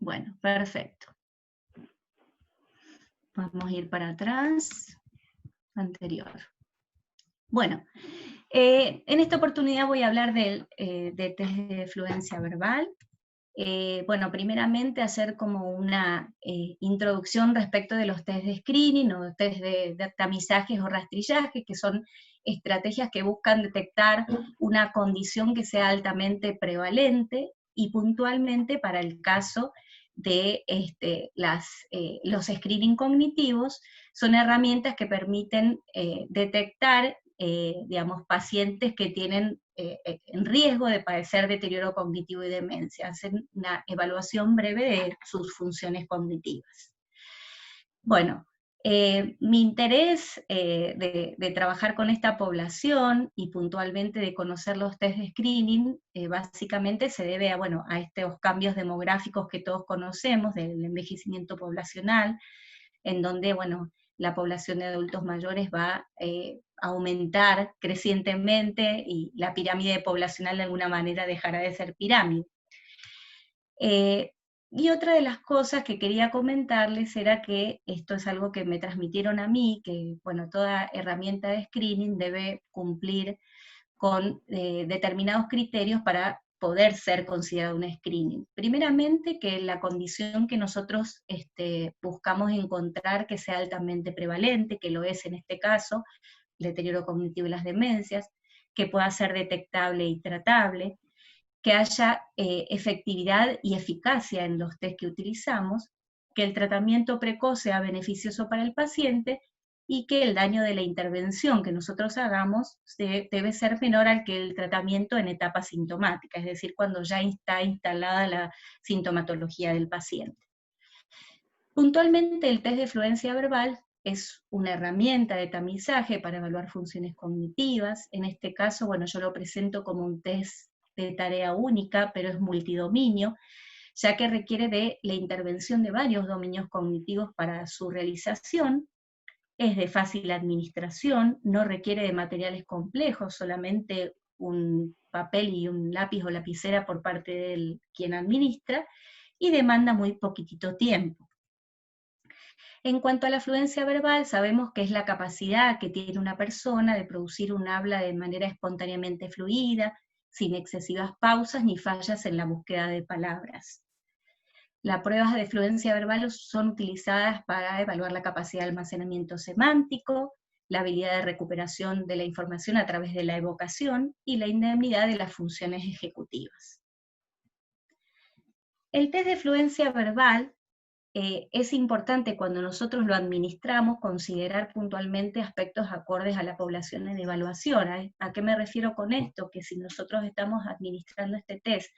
Bueno, perfecto. Vamos a ir para atrás, anterior. Bueno, en esta oportunidad voy a hablar de test de fluencia verbal. Bueno, primeramente hacer como una introducción respecto de los test de screening o test de tamizajes o rastrillajes, que son estrategias que buscan detectar una condición que sea altamente prevalente y puntualmente para el caso de los screening cognitivos, son herramientas que permiten detectar digamos, pacientes que tienen en riesgo de padecer deterioro cognitivo y demencia. Hacen una evaluación breve de sus funciones cognitivas. Bueno, mi interés de trabajar con esta población y puntualmente de conocer los test de screening, básicamente se debe a estos cambios demográficos que todos conocemos, del envejecimiento poblacional, en donde, bueno, la población de adultos mayores va a aumentar crecientemente y la pirámide poblacional de alguna manera dejará de ser pirámide. Y otra de las cosas que quería comentarles era que esto es algo que me transmitieron a mí, que bueno, toda herramienta de screening debe cumplir con determinados criterios para poder ser considerado un screening. Primeramente, que la condición que nosotros buscamos encontrar que sea altamente prevalente, que lo es en este caso, el deterioro cognitivo y las demencias, que pueda ser detectable y tratable, que haya efectividad y eficacia en los test que utilizamos, que el tratamiento precoz sea beneficioso para el paciente, y que el daño de la intervención que nosotros hagamos debe ser menor al que el tratamiento en etapa sintomática, es decir, cuando ya está instalada la sintomatología del paciente. Puntualmente, el test de fluencia verbal es una herramienta de tamizaje para evaluar funciones cognitivas. En este caso, bueno, yo lo presento como un test de tarea única, pero es multidominio, ya que requiere de la intervención de varios dominios cognitivos para su realización. Es de fácil administración, no requiere de materiales complejos, solamente un papel y un lápiz o lapicera por parte de quien administra, y demanda muy poquitito tiempo. En cuanto a la fluencia verbal, sabemos que es la capacidad que tiene una persona de producir un habla de manera espontáneamente fluida, sin excesivas pausas ni fallas en la búsqueda de palabras. Las pruebas de fluencia verbal son utilizadas para evaluar la capacidad de almacenamiento semántico, la habilidad de recuperación de la información a través de la evocación y la indemnidad de las funciones ejecutivas. El test de fluencia verbal es importante cuando nosotros lo administramos considerar puntualmente aspectos acordes a la población en evaluación. ¿A qué me refiero con esto? Que si nosotros estamos administrando este test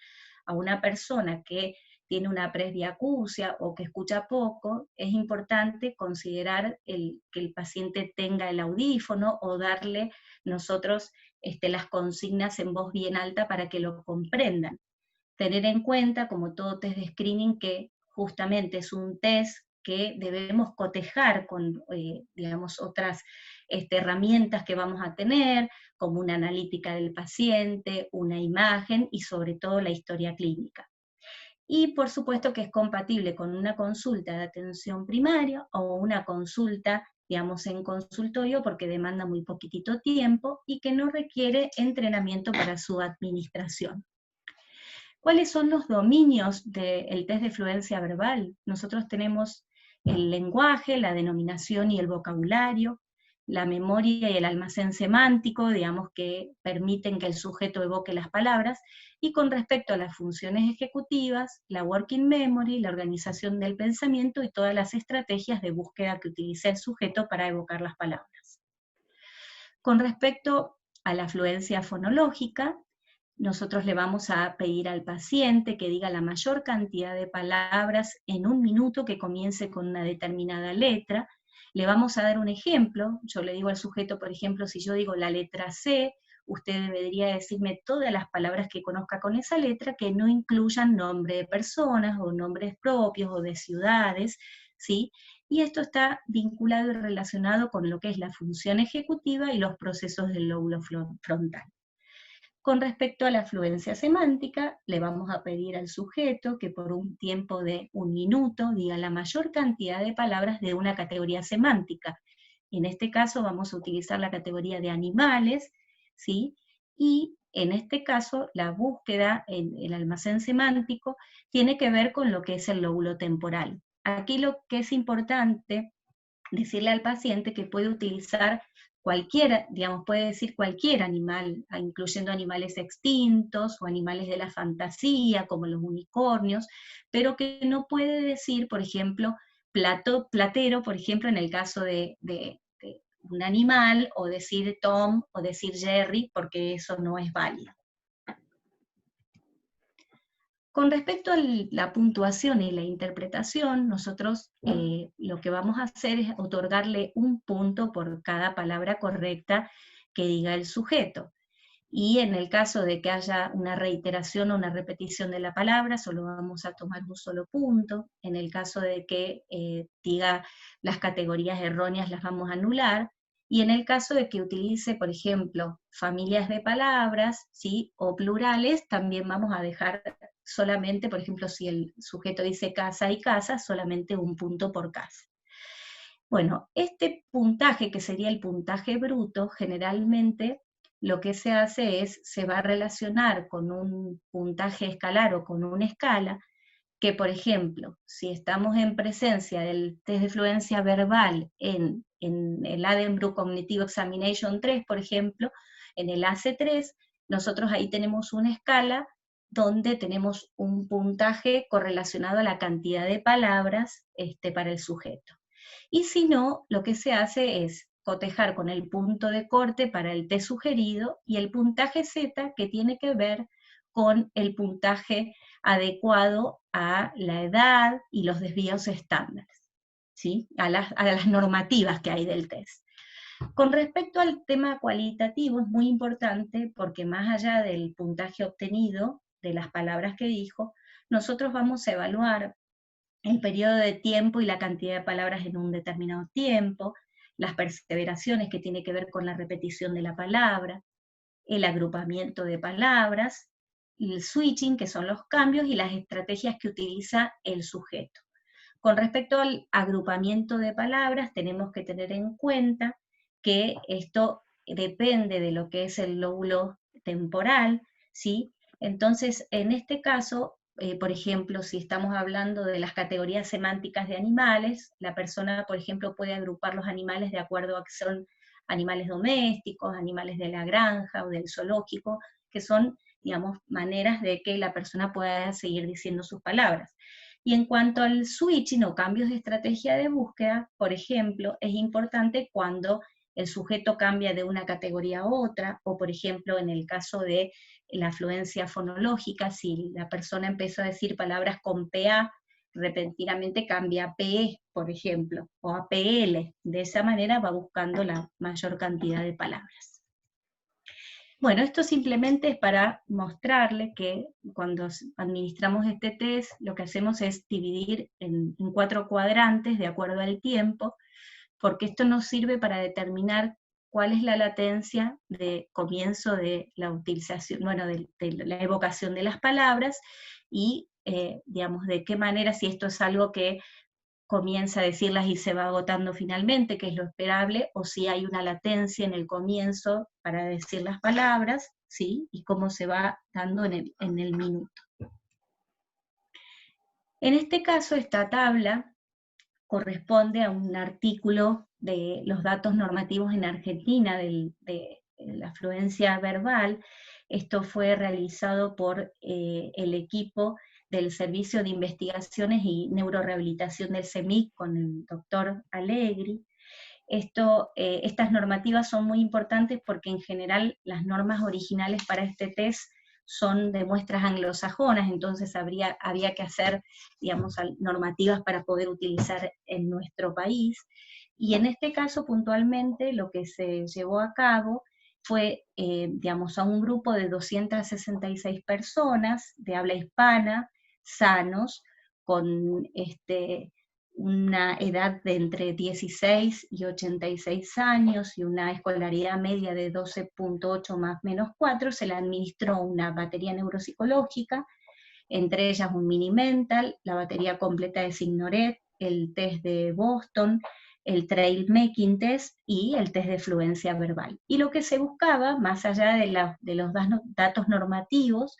a una persona que tiene una presbiacusia o que escucha poco, es importante considerar que el paciente tenga el audífono o darle nosotros las consignas en voz bien alta para que lo comprendan. Tener en cuenta, como todo test de screening, que justamente es un test que debemos cotejar con, digamos, otras herramientas que vamos a tener, como una analítica del paciente, una imagen y sobre todo la historia clínica. Y por supuesto que es compatible con una consulta de atención primaria o una consulta, digamos, en consultorio, porque demanda muy poquitito tiempo y que no requiere entrenamiento para su administración. ¿Cuáles son los dominios del test de fluencia verbal? Nosotros tenemos el lenguaje, la denominación y el vocabulario, la memoria y el almacén semántico, digamos, que permiten que el sujeto evoque las palabras, y con respecto a las funciones ejecutivas, la working memory, la organización del pensamiento y todas las estrategias de búsqueda que utiliza el sujeto para evocar las palabras. Con respecto a la fluencia fonológica, nosotros le vamos a pedir al paciente que diga la mayor cantidad de palabras en un minuto que comience con una determinada letra. Le vamos a dar un ejemplo. Yo le digo al sujeto, por ejemplo, si yo digo la letra C, usted debería decirme todas las palabras que conozca con esa letra que no incluyan nombre de personas o nombres propios o de ciudades, ¿sí? Y esto está vinculado y relacionado con lo que es la función ejecutiva y los procesos del lóbulo frontal. Con respecto a la fluencia semántica, le vamos a pedir al sujeto que por un tiempo de 1 minuto diga la mayor cantidad de palabras de una categoría semántica. En este caso vamos a utilizar la categoría de animales, ¿sí? Y en este caso la búsqueda en el almacén semántico tiene que ver con lo que es el lóbulo temporal. Aquí lo que es importante decirle al paciente que puede utilizar cualquiera, digamos, puede decir cualquier animal, incluyendo animales extintos o animales de la fantasía, como los unicornios, pero que no puede decir, por ejemplo, platero, por ejemplo, en el caso de un animal, o decir Tom, o decir Jerry, porque eso no es válido. Con respecto a la puntuación y la interpretación, nosotros lo que vamos a hacer es otorgarle 1 punto por cada palabra correcta que diga el sujeto. Y en el caso de que haya una reiteración o una repetición de la palabra, solo vamos a tomar 1 solo punto. En el caso de que diga las categorías erróneas, las vamos a anular. Y en el caso de que utilice, por ejemplo, familias de palabras, ¿sí?, o plurales, también vamos a dejar solamente, por ejemplo, si el sujeto dice casa y casa, solamente 1 punto por casa. Bueno, este puntaje, que sería el puntaje bruto, generalmente lo que se hace es, se va a relacionar con un puntaje escalar o con una escala, que por ejemplo, si estamos en presencia del test de fluencia verbal en el Addenbrooke Cognitive Examination 3, por ejemplo, en el AC3, nosotros ahí tenemos una escala donde tenemos un puntaje correlacionado a la cantidad de palabras para el sujeto. Y si no, lo que se hace es cotejar con el punto de corte para el test sugerido y el puntaje Z, que tiene que ver con el puntaje adecuado a la edad y los desvíos estándares, ¿sí?, a las normativas que hay del test. Con respecto al tema cualitativo, es muy importante porque más allá del puntaje obtenido, de las palabras que dijo, nosotros vamos a evaluar el periodo de tiempo y la cantidad de palabras en un determinado tiempo, las perseveraciones, que tiene que ver con la repetición de la palabra, el agrupamiento de palabras, el switching, que son los cambios, y las estrategias que utiliza el sujeto. Con respecto al agrupamiento de palabras, tenemos que tener en cuenta que esto depende de lo que es el lóbulo temporal, ¿sí? Entonces, en este caso, por ejemplo, si estamos hablando de las categorías semánticas de animales, la persona, por ejemplo, puede agrupar los animales de acuerdo a que son animales domésticos, animales de la granja o del zoológico, que son, digamos, maneras de que la persona pueda seguir diciendo sus palabras. Y en cuanto al switching o cambios de estrategia de búsqueda, por ejemplo, es importante cuando el sujeto cambia de una categoría a otra, o por ejemplo en el caso de la fluencia fonológica, si la persona empezó a decir palabras con PA, repentinamente cambia a PE, por ejemplo, o a PL. De esa manera va buscando la mayor cantidad de palabras. Bueno, esto simplemente es para mostrarle que cuando administramos este test, lo que hacemos es dividir en 4 cuadrantes de acuerdo al tiempo, porque esto nos sirve para determinar cuál es la latencia de comienzo de la utilización, bueno, de la evocación de las palabras, y digamos, de qué manera, si esto es algo que comienza a decirlas y se va agotando finalmente, que es lo esperable, o si hay una latencia en el comienzo para decir las palabras, ¿sí?, y cómo se va dando en el minuto. En este caso, esta tabla corresponde a un artículo de los datos normativos en Argentina de la fluencia verbal. Esto fue realizado por el equipo del Servicio de Investigaciones y Neurorehabilitación del CEMIC con el doctor Allegri. Estas normativas son muy importantes porque en general las normas originales para este test son de muestras anglosajonas, entonces había que hacer, digamos, normativas para poder utilizar en nuestro país. Y en este caso, puntualmente, lo que se llevó a cabo fue, digamos, a un grupo de 266 personas de habla hispana, sanos, con una edad de entre 16 y 86 años y una escolaridad media de 12.8 más menos 4, se le administró una batería neuropsicológica, entre ellas un mini mental, la batería completa de Signoret, el test de Boston, el Trail Making Test y el test de fluencia verbal. Y lo que se buscaba, más allá de los datos normativos,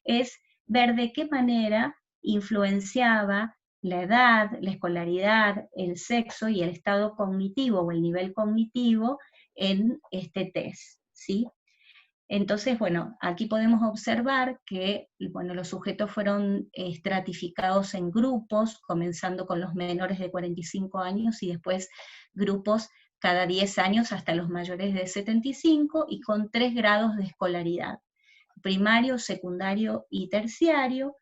es ver de qué manera influenciaba la edad, la escolaridad, el sexo y el estado cognitivo o el nivel cognitivo en este test, ¿sí? Entonces, bueno, aquí podemos observar que, bueno, los sujetos fueron estratificados en grupos, comenzando con los menores de 45 años y después grupos cada 10 años hasta los mayores de 75 y con 3 grados de escolaridad, primario, secundario y terciario.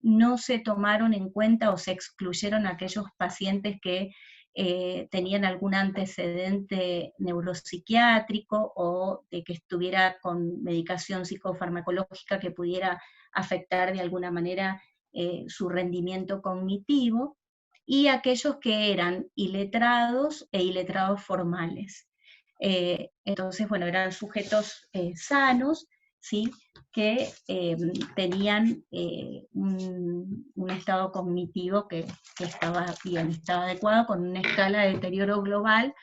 No se tomaron en cuenta o se excluyeron aquellos pacientes que tenían algún antecedente neuropsiquiátrico o de que estuviera con medicación psicofarmacológica que pudiera afectar de alguna manera su rendimiento cognitivo, y aquellos que eran iletrados e iletrados formales. Entonces, bueno, eran sujetos sanos, ¿sí? Que tenían un estado cognitivo que estaba bien, estaba adecuado, con una escala de deterioro global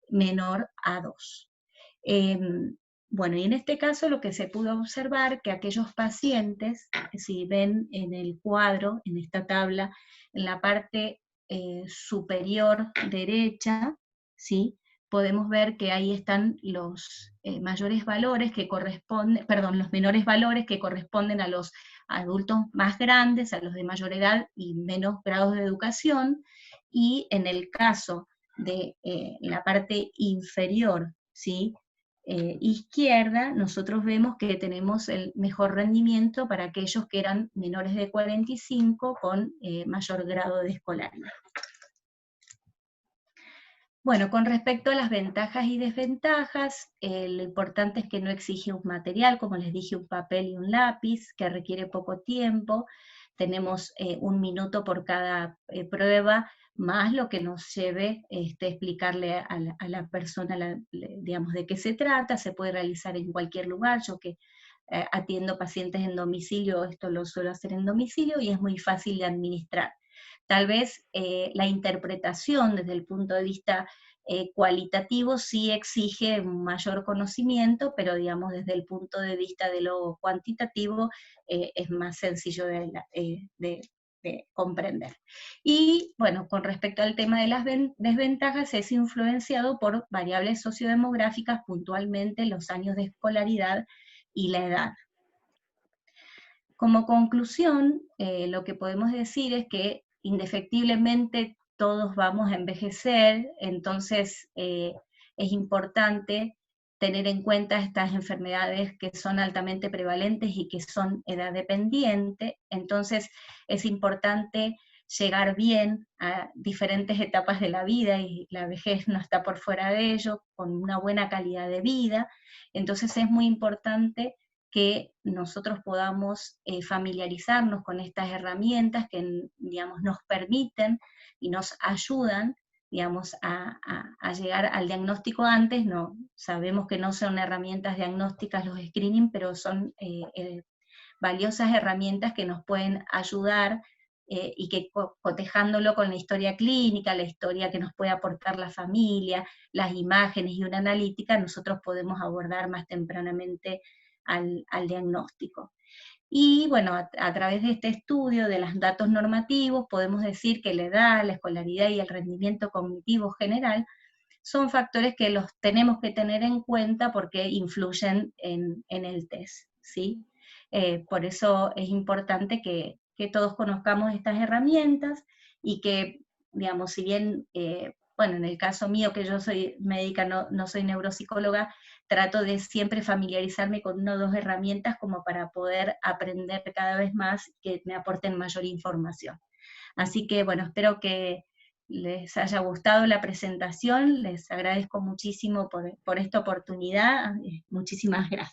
menor a 2. Bueno, y en este caso lo que se pudo observar, que aquellos pacientes, si ven en el cuadro, en esta tabla, en la parte superior derecha, ¿sí? Podemos ver que ahí están los mayores valores que corresponden, perdón, los menores valores que corresponden a los adultos más grandes, a los de mayor edad y menos grados de educación, y en el caso de la parte inferior, ¿sí? Izquierda, nosotros vemos que tenemos el mejor rendimiento para aquellos que eran menores de 45 con mayor grado de escolaridad. Bueno, con respecto a las ventajas y desventajas, lo importante es que no exige un material, como les dije, un papel y un lápiz, que requiere poco tiempo. Tenemos 1 minuto por cada prueba, más lo que nos lleve explicarle a la persona, digamos, de qué se trata. Se puede realizar en cualquier lugar. Yo que atiendo pacientes en domicilio, esto lo suelo hacer en domicilio y es muy fácil de administrar. Tal vez la interpretación desde el punto de vista cualitativo sí exige un mayor conocimiento, pero digamos desde el punto de vista de lo cuantitativo es más sencillo de comprender. Y bueno, con respecto al tema de las desventajas, es influenciado por variables sociodemográficas, puntualmente los años de escolaridad y la edad. Como conclusión, lo que podemos decir es que indefectiblemente todos vamos a envejecer, entonces es importante tener en cuenta estas enfermedades que son altamente prevalentes y que son edad dependiente, entonces es importante llegar bien a diferentes etapas de la vida, y la vejez no está por fuera de ello, con una buena calidad de vida. Entonces es muy importante que nosotros podamos familiarizarnos con estas herramientas que, digamos, nos permiten y nos ayudan, digamos, a llegar al diagnóstico antes. No, sabemos que no son herramientas diagnósticas los screening, pero son valiosas herramientas que nos pueden ayudar y que cotejándolo con la historia clínica, la historia que nos puede aportar la familia, las imágenes y una analítica, nosotros podemos abordar más tempranamente al diagnóstico. Y bueno, a través de este estudio de los datos normativos podemos decir que la edad, la escolaridad y el rendimiento cognitivo general son factores que los tenemos que tener en cuenta porque influyen en el test, ¿sí? Por eso es importante que todos conozcamos estas herramientas y que, digamos, si bien, bueno, en el caso mío, que yo soy médica, no soy neuropsicóloga, trato de siempre familiarizarme con 1 o 2 herramientas como para poder aprender cada vez más, que me aporten mayor información. Así que, bueno, espero que les haya gustado la presentación, les agradezco muchísimo por esta oportunidad, muchísimas gracias.